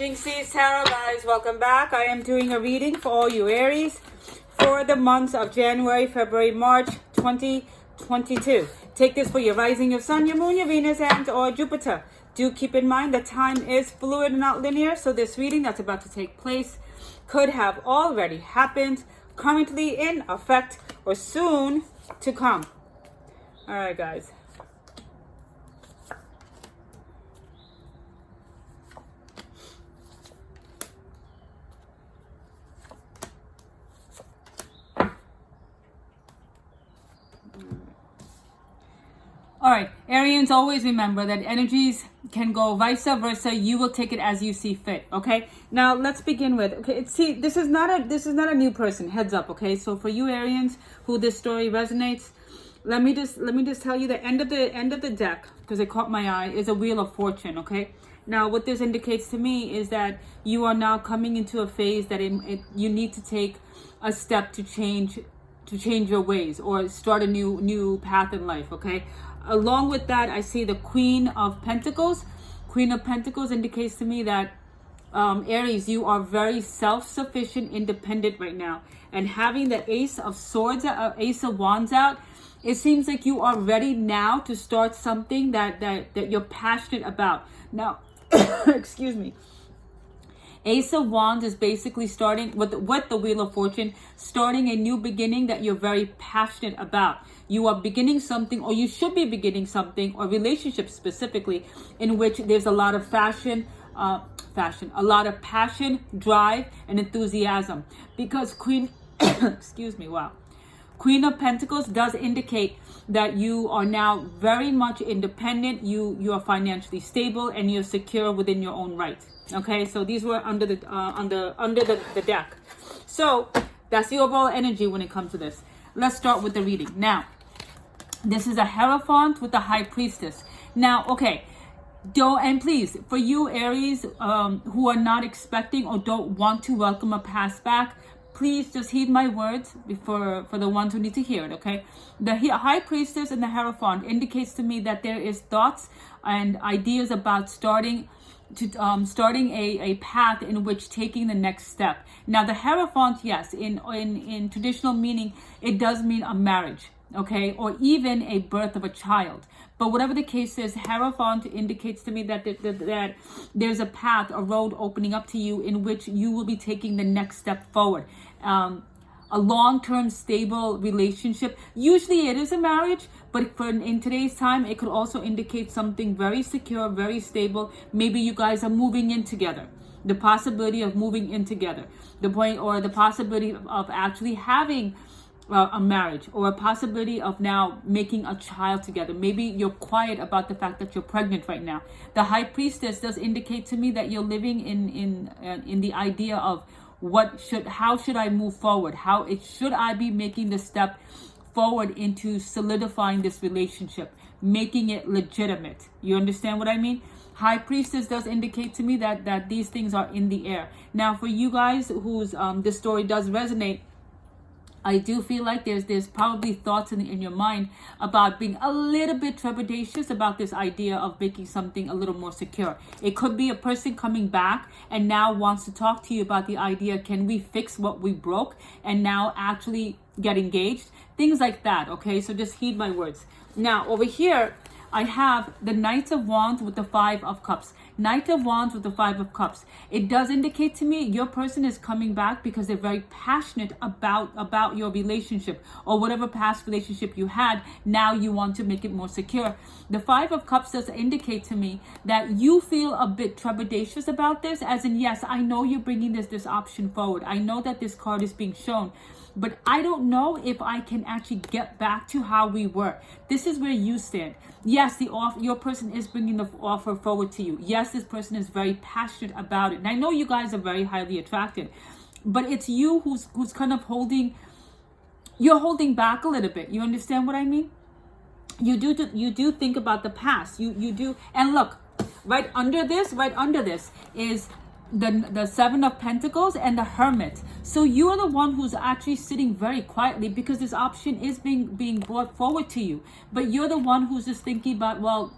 Jinxy, Tarot, guys, welcome back. I am doing a reading for all you Aries for the months of January, February, March 2022. Take this for your rising, your sun, your moon, your Venus, and or Jupiter. Do keep in mind that time is fluid and not linear, so this reading that's about to take place could have already happened, currently in effect, or soon to come. All right, guys. All right, Arians, always remember that energies can go vice versa. You will take it as you see fit. Okay. Now let's begin with. Okay, see, this is not a new person. Heads up. Okay, so for you Arians who this story resonates, let me just tell you the end of the deck, because it caught my eye, is a Wheel of Fortune. Okay. Now what this indicates to me is that you are now coming into a phase that you need to take a step to change your ways or start a new path in life. Okay. Along with that, I see the Queen of Pentacles. Queen of Pentacles indicates to me that Aries, you are very self-sufficient, independent right now. And having the Ace of Swords, Ace of Wands out, it seems like you are ready now to start something that you're passionate about. Now, excuse me. Ace of Wands is basically starting with the Wheel of Fortune, starting a new beginning that you're very passionate about. You are beginning something, or you should be beginning something, or relationships specifically, in which there's a lot of a lot of passion, drive, and enthusiasm. Because excuse me, wow. Queen of Pentacles does indicate that you are now very much independent. You are financially stable and you're secure within your own right. Okay, so these were under the deck. So that's the overall energy when it comes to this. Let's start with the reading. Now, this is a Hierophant with the High Priestess. Now, okay, and please, for you Aries who are not expecting or don't want to welcome a past back, please just heed my words for the ones who need to hear it, okay? The High Priestess and the Hierophant indicates to me that there is thoughts and ideas about starting a path in which taking the next step. Now, the Hierophant, yes, in traditional meaning, it does mean a marriage, okay, or even a birth of a child. But whatever the case is, Hierophant indicates to me that there's a path, a road opening up to you in which you will be taking the next step forward. A long-term stable relationship. Usually it is a marriage, but in today's time, it could also indicate something very secure, very stable. Maybe you guys are moving in together. The possibility of moving in together. The possibility of actually having a marriage, or a possibility of now making a child together. Maybe you're quiet about the fact that you're pregnant right now. The High Priestess does indicate to me that you're living in the idea of how should I move forward? Should I be making the step forward into solidifying this relationship, making it legitimate? You understand what I mean? High Priestess does indicate to me that these things are in the air. Now, for you guys whose this story does resonate, I do feel like there's probably thoughts in your mind about being a little bit trepidatious about this idea of making something a little more secure. It could be a person coming back and now wants to talk to you about the idea, can we fix what we broke and now actually get engaged? Things like that, okay? So just heed my words. Now, over here, I have the Knight of Wands with the Five of Cups. Knight of Wands with the Five of Cups. It does indicate to me your person is coming back because they're very passionate about your relationship, or whatever past relationship you had. Now you want to make it more secure. The Five of Cups does indicate to me that you feel a bit trepidatious about this, as in, yes, I know you're bringing this option forward. I know that this card is being shown, but I don't know if I can actually get back to how we were. This is where you stand. Yes, your person is bringing the offer forward to you. Yes, this person is very passionate about it. And I know you guys are very highly attracted, but it's you who's kind of holding back a little bit. You understand what I mean? You do think about the past. You do. And look, right under this is the Seven of Pentacles and the Hermit. So you are the one who's actually sitting very quietly because this option is being brought forward to you, but you're the one who's just thinking about, well,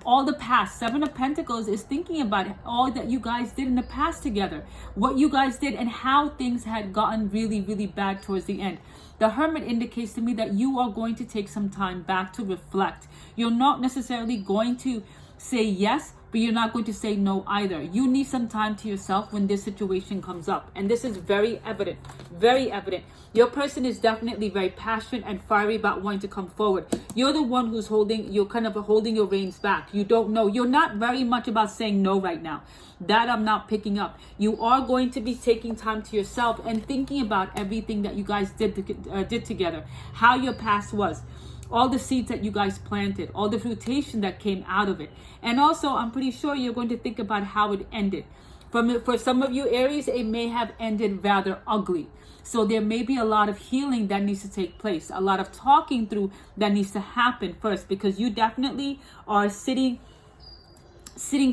all the past. Seven of Pentacles is thinking about all that you guys did in the past together, what you guys did and how things had gotten really, really bad towards the end. The Hermit indicates to me that you are going to take some time back to reflect. You're not necessarily going to say yes, but you're not going to say no either. You need some time to yourself when this situation comes up. And this is very evident, very evident. Your person is definitely very passionate and fiery about wanting to come forward. You're the one who's you're kind of holding your reins back. You don't know. You're not very much about saying no right now. That I'm not picking up. You are going to be taking time to yourself and thinking about everything that you guys did together, how your past was, all the seeds that you guys planted, all the fruitation that came out of it. And also, I'm pretty sure you're going to think about how it ended. For some of you, Aries, it may have ended rather ugly. So there may be a lot of healing that needs to take place, a lot of talking through that needs to happen first, because you definitely are sitting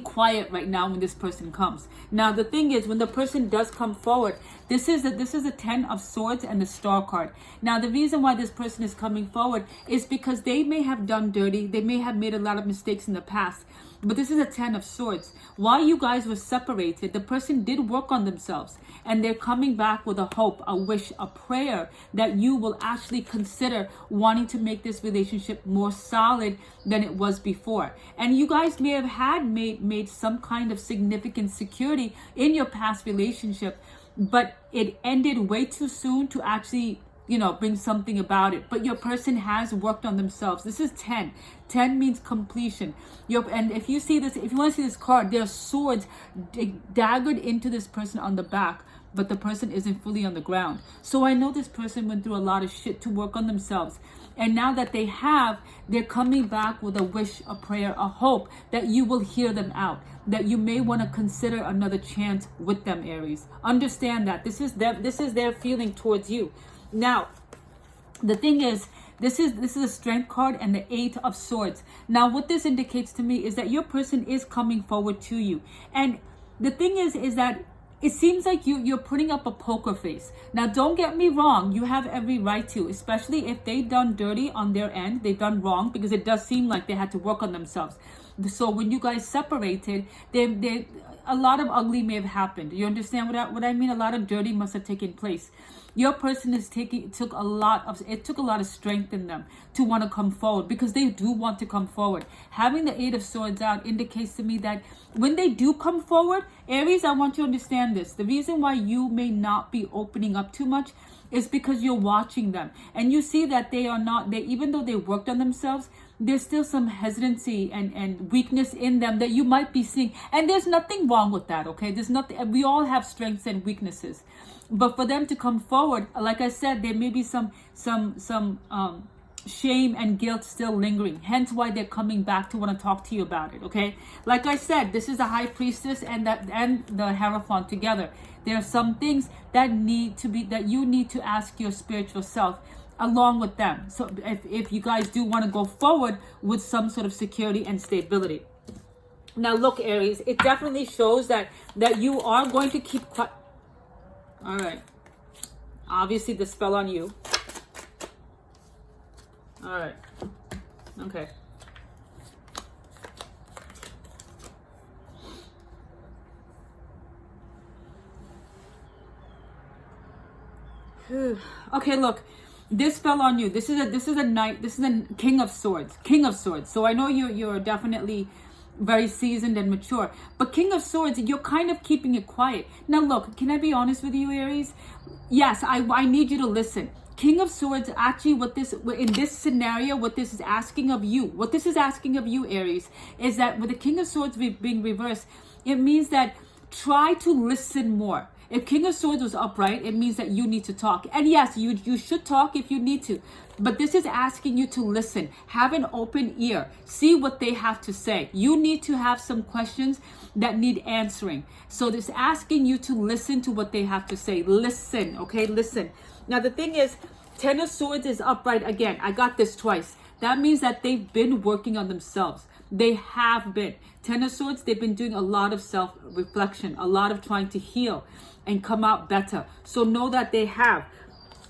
quiet right now when this person comes. Now the thing is, when the person does come forward, this is the 10 of Swords and the Star card. Now the reason why this person is coming forward is because they may have done dirty, they may have made a lot of mistakes in the past, but this is a 10 of Swords. While you guys were separated, the person did work on themselves, and they're coming back with a hope, a wish, a prayer that you will actually consider wanting to make this relationship more solid than it was before. And you guys may have had made some kind of significant security in your past relationship, but it ended way too soon to actually, bring something about it. But your person has worked on themselves. This is 10. 10 means completion. And if you see this, if you want to see this card, there are swords daggered into this person on the back, but the person isn't fully on the ground. So I know this person went through a lot of shit to work on themselves. And now that they're coming back with a wish, a prayer, a hope that you will hear them out, that you may want to consider another chance with them, Aries. Understand that this is their feeling towards you. Now, the thing is, this is a Strength card and the 8 of Swords. Now, what this indicates to me is that your person is coming forward to you. And the thing is that it seems like you're putting up a poker face. Now, don't get me wrong. You have every right to, especially if they done dirty on their end. They've done wrong, because it does seem like they had to work on themselves. So when you guys separated, a lot of ugly may have happened. You understand what I mean? A lot of dirty must have taken place. Your person took a lot of strength in them to want to come forward, because they do want to come forward. Having the 8 of Swords out indicates to me that when they do come forward, Aries, I want you to understand this. The reason why you may not be opening up too much is because you're watching them, and you see that even though they worked on themselves, there's still some hesitancy and weakness in them that you might be seeing. And there's nothing wrong with that, okay? There's nothing. We all have strengths and weaknesses. But for them to come forward, like I said, there may be some shame and guilt still lingering. Hence why they're coming back to want to talk to you about it, okay? Like I said, this is the High Priestess and the Hierophant together. There are some things that you need to ask your spiritual self along with them. So if you guys do want to go forward with some sort of security and stability. Now look, Aries, it definitely shows that you are going to keep quiet. All right. Obviously, this fell on you. All right. Okay. Okay, look. This fell on you. This is a knight. This is a King of Swords. King of Swords. So I know you're definitely very seasoned and mature, but King of Swords, you're kind of keeping it quiet. Now look, can I be honest with you, Aries? Yes, I need you to listen. King of Swords, actually, in this scenario, what this is asking of you, Aries, is that with the King of Swords being reversed, it means that try to listen more. If King of Swords was upright, it means that you need to talk. And yes, you should talk if you need to. But this is asking you to listen. Have an open ear. See what they have to say. You need to have some questions that need answering. So this is asking you to listen to what they have to say. Listen, okay? Listen. Now the thing is, 10 of Swords is upright again. I got this twice. That means that they've been working on themselves. They have been. 10 of Swords, they've been doing a lot of self-reflection, a lot of trying to heal and come out better. So know that they have.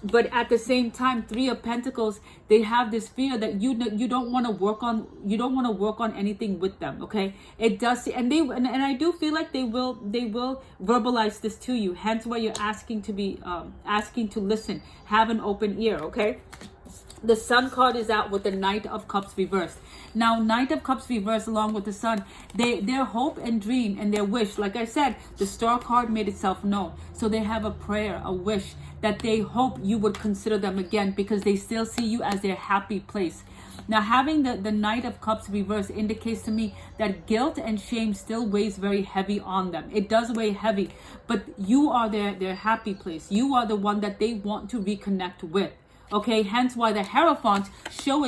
But at the same time, Three of Pentacles, they have this fear that you don't want to work on anything with them. Okay, it does, and I do feel like they will verbalize this to you. Hence why you're asking to listen, have an open ear. Okay. The Sun card is out with the Knight of Cups reversed. Now, Knight of Cups reversed along with the Sun, their hope and dream and their wish, like I said, the Star card made itself known. So they have a prayer, a wish that they hope you would consider them again, because they still see you as their happy place. Now, having the Knight of Cups reversed indicates to me that guilt and shame still weighs very heavy on them. It does weigh heavy, but you are their happy place. You are the one that they want to reconnect with. Okay, hence why the Hierophant showed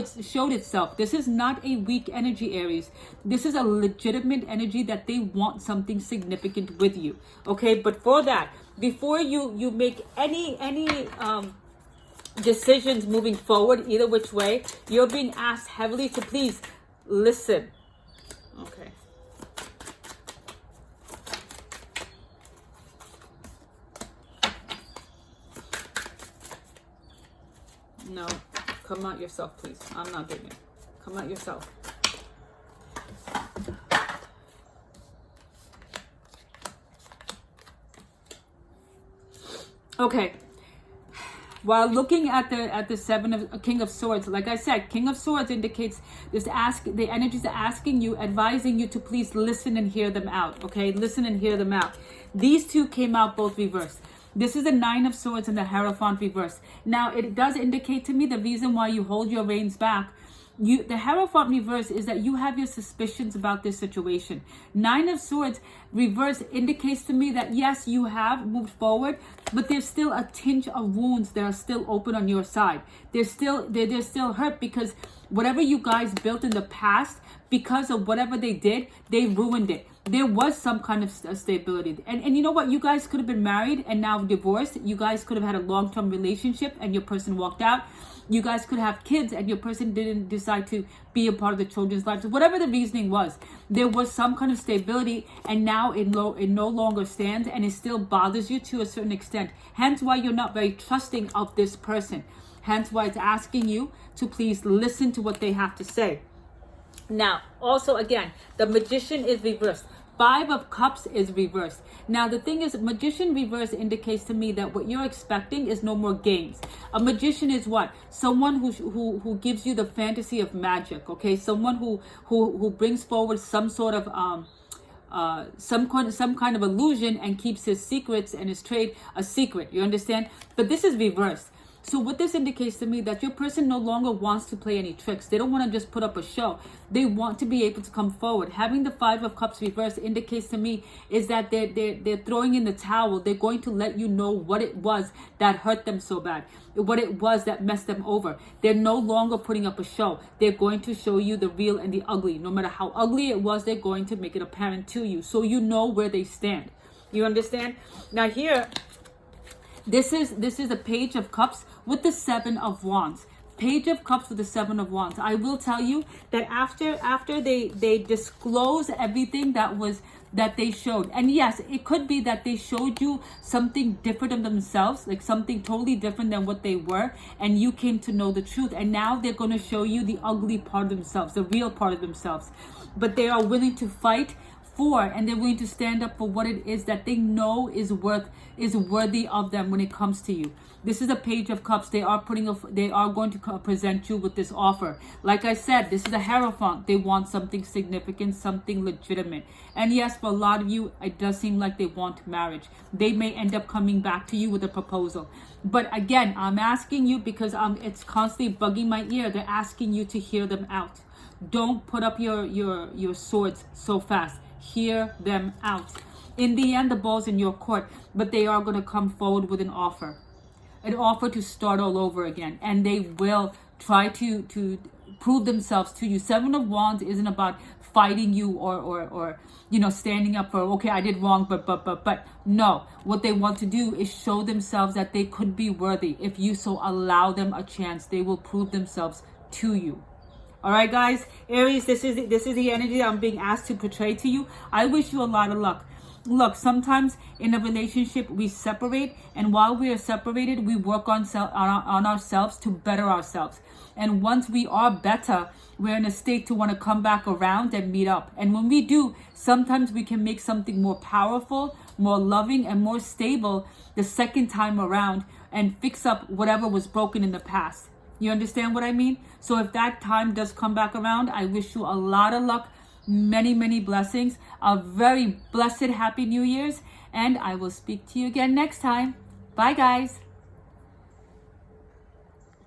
itself. This is not a weak energy, Aries. This is a legitimate energy that they want something significant with you. Okay, but for that, before you make any decisions moving forward, either which way, you're being asked heavily to please listen. Okay. No, come out yourself, please. I'm not doing it. Come out yourself. Okay. While looking at the King of Swords, like I said, King of Swords indicates the energies are asking you, advising you to please listen and hear them out. Okay, listen and hear them out. These two came out both reversed. This is the Nine of Swords and the Hierophant reverse. Now, it does indicate to me the reason why you hold your reins back. The Hierophant reverse is that you have your suspicions about this situation. Nine of Swords reverse indicates to me that yes, you have moved forward, but there's still a tinge of wounds that are still open on your side. They're still hurt because whatever you guys built in the past, because of whatever they did, they ruined it. There was some kind of stability. And you know what? You guys could have been married and now divorced. You guys could have had a long-term relationship and your person walked out. You guys could have kids and your person didn't decide to be a part of the children's lives. Whatever the reasoning was, there was some kind of stability, and now it no longer stands, and it still bothers you to a certain extent. Hence why you're not very trusting of this person. Hence why it's asking you to please listen to what they have to say. Now, also again, the Magician is reversed. Five of Cups is reversed. Now, the thing is, Magician reverse indicates to me that what you're expecting is no more games. A magician is what? Someone who gives you the fantasy of magic, okay? Someone who brings forward some sort of some kind of illusion and keeps his secrets and his trade a secret. You understand? But this is reversed. So what this indicates to me that your person no longer wants to play any tricks. They don't want to just put up a show. They want to be able to come forward. Having the Five of Cups reversed indicates to me is that they're throwing in the towel. They're going to let you know what it was that hurt them so bad, what it was that messed them over. They're no longer putting up a show. They're going to show you the real and the ugly. No matter how ugly it was, they're going to make it apparent to you so you know where they stand. You understand? Now here, this is a Page of Cups with the Seven of Wands. Page of Cups with the Seven of Wands. I will tell you that after they disclose everything that they showed, and yes, it could be that they showed you something different of themselves, like something totally different than what they were, and you came to know the truth, and now they're going to show you the ugly part of themselves, the real part of themselves. But they are willing to fight for, and they're willing to stand up for what it is that they know is worthy of them when it comes to you. This is a Page of Cups. They are going to present you with this offer. Like I said, this is a Hierophant. They want something significant, something legitimate. And yes, for a lot of you, it does seem like they want marriage. They may end up coming back to you with a proposal. But again, I'm asking you because it's constantly bugging my ear. They're asking you to hear them out. Don't put up your swords so fast. Hear them out. In the end, the ball's in your court, but they are going to come forward with an offer to start all over again, and they will try to prove themselves to you. Seven of Wands isn't about fighting you or standing up for, okay, I did wrong, but no. What they want to do is show themselves that they could be worthy. If you so allow them a chance, they will prove themselves to you. All right, guys, Aries, this is the energy that I'm being asked to portray to you. I wish you a lot of luck. look, sometimes in a relationship we separate, and while we are separated, we work on ourselves to better ourselves. And once we are better, we're in a state to want to come back around and meet up. And when we do, sometimes we can make something more powerful, more loving, and more stable the second time around, and fix up whatever was broken in the past. You understand what I mean? So if that time does come back around, I wish you a lot of luck, many, many blessings, a very blessed, happy New Year's, and I will speak to you again next time. Bye, guys.